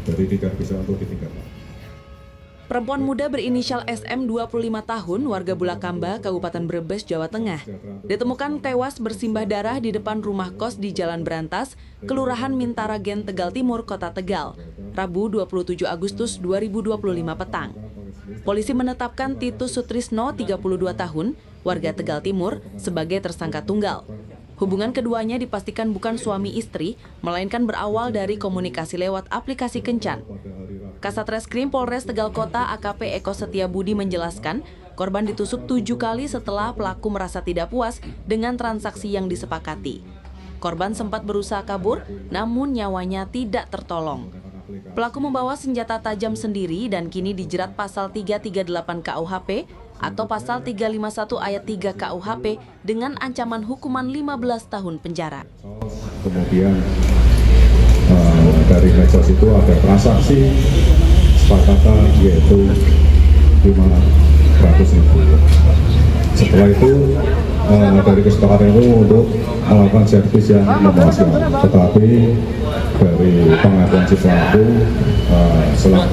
Jadi tidak bisa untuk ditinggalkan. Perempuan muda berinisial SM 25 tahun, warga Bulakamba, Kabupaten Brebes, Jawa Tengah, ditemukan tewas bersimbah darah di depan rumah kos di Jalan Berantas, Kelurahan Mintaragen, Tegal Timur, Kota Tegal, Rabu 27 Agustus 2025 petang. Polisi menetapkan Titus Sutrisno, 32 tahun, warga Tegal Timur, sebagai tersangka tunggal. Hubungan keduanya dipastikan bukan suami istri, melainkan berawal dari komunikasi lewat aplikasi kencan. Kasat Reskrim Polres Tegal Kota AKP Eko Setiabudi menjelaskan, korban ditusuk 7 kali setelah pelaku merasa tidak puas dengan transaksi yang disepakati. Korban sempat berusaha kabur, namun nyawanya tidak tertolong. Pelaku membawa senjata tajam sendiri dan kini dijerat pasal 338 KUHP atau pasal 351 ayat 3 KUHP dengan ancaman hukuman 15 tahun penjara. Kemudian dari medsos itu ada transaksi sepakatan yaitu 500.000. Setelah itu dari kesepakatan itu untuk melakukan servis yang memuaskan, tetapi dari pengakuan si pelaku setelah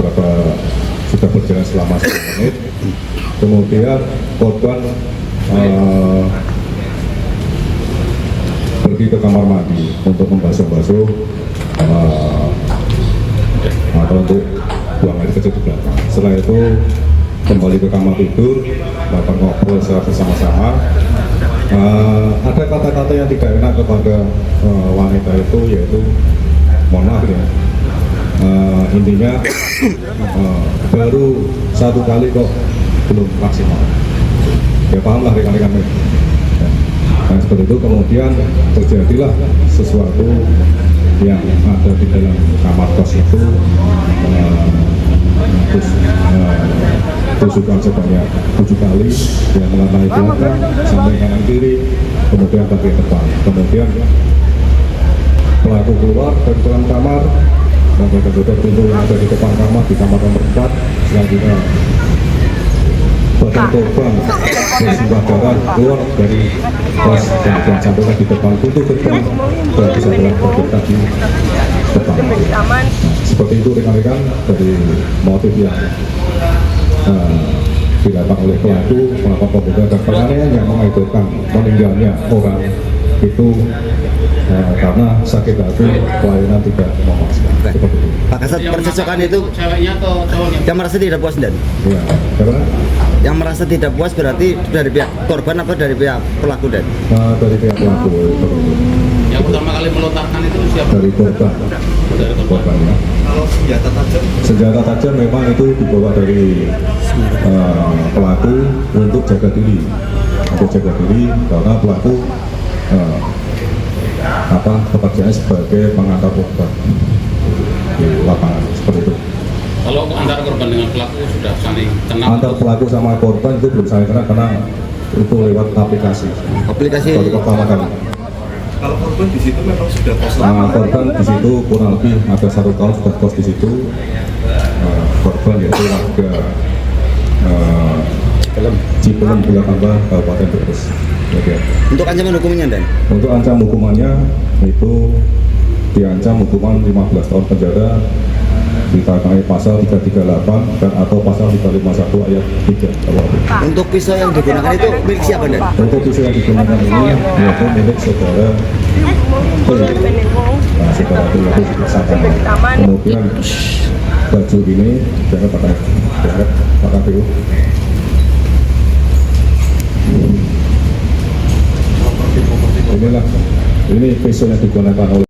sudah berjalan selama 10 menit, kemudian korban pergi ke kamar mandi untuk membasuh-basuh atau untuk buang air kecil di belakang. Setelah itu kembali ke kamar tidur, melakukan ngobrol secara bersama-sama. Ada kata-kata yang tidak enak kepada wanita itu, yaitu mohon maaf ya, intinya baru 1 kali kok belum maksimal. Ya paham lah rekan-rekan. Nah seperti itu kemudian terjadilah sesuatu yang ada di dalam kamar kos itu, tusukan sebanyak 7 kali yang mengenai belakang, samping kanan kiri, kemudian bagian depan. Kemudian pelaku keluar dari dalam kamar, kemudian pintu yang ada di depan kamar, di kamar nomor 4, selanjutnya badan korban bersimbah darah keluar dari kelas dan sampai di depan pintu gerbang dan bisa bergerak di depan. Nah, seperti itu rekan-rekan dari motif yang dilakukan oleh pelaku melakukan pembunuhan dan penganiayaan yang mengakibatkan meninggalnya orang itu karena sakit hati pelayanan tidak memuaskan. Seperti itu. Pak Kasat, percocokan itu ceweknya atau cowoknya? Yang merasa tidak puas dan? Ya, karena yang merasa tidak puas berarti dari pihak korban apa dari pihak pelaku dan? dari pihak pelaku. Yang pertama kali melontarkan itu siapa? Dari korban. Dari Korban ya. Kalau senjata tajam? Senjata tajam memang itu dibawa dari pelaku untuk jaga diri, karena pelaku pekerjaannya sebagai pengantar korban di lapangan, seperti itu. Kalau antara korban dengan pelaku sudah saling kenal? Antar pelaku sama korban itu belum saling kenal karena itu lewat aplikasi. Baru pertama kali. Kalau korban di situ memang sudah kos lama. Korban di situ kurang lebih ada 1 tahun sudah kos di situ. Korban yaitu warga Cipelem, Bulakamba, Kabupaten Brebes. Untuk ancaman hukumnya dan? Untuk ancaman hukumannya itu diancam hukuman 15 tahun penjara ditandai pasal 338 dan atau pasal 351 ayat 3 KUHP. Untuk pisau yang digunakan itu milik siapa dan? Untuk pisau yang digunakan ini yaitu milik saudara saudara itu tersangka. Kemudian baju ini jangan pakai KPU. Inilah, ini pisau yang digunakan oleh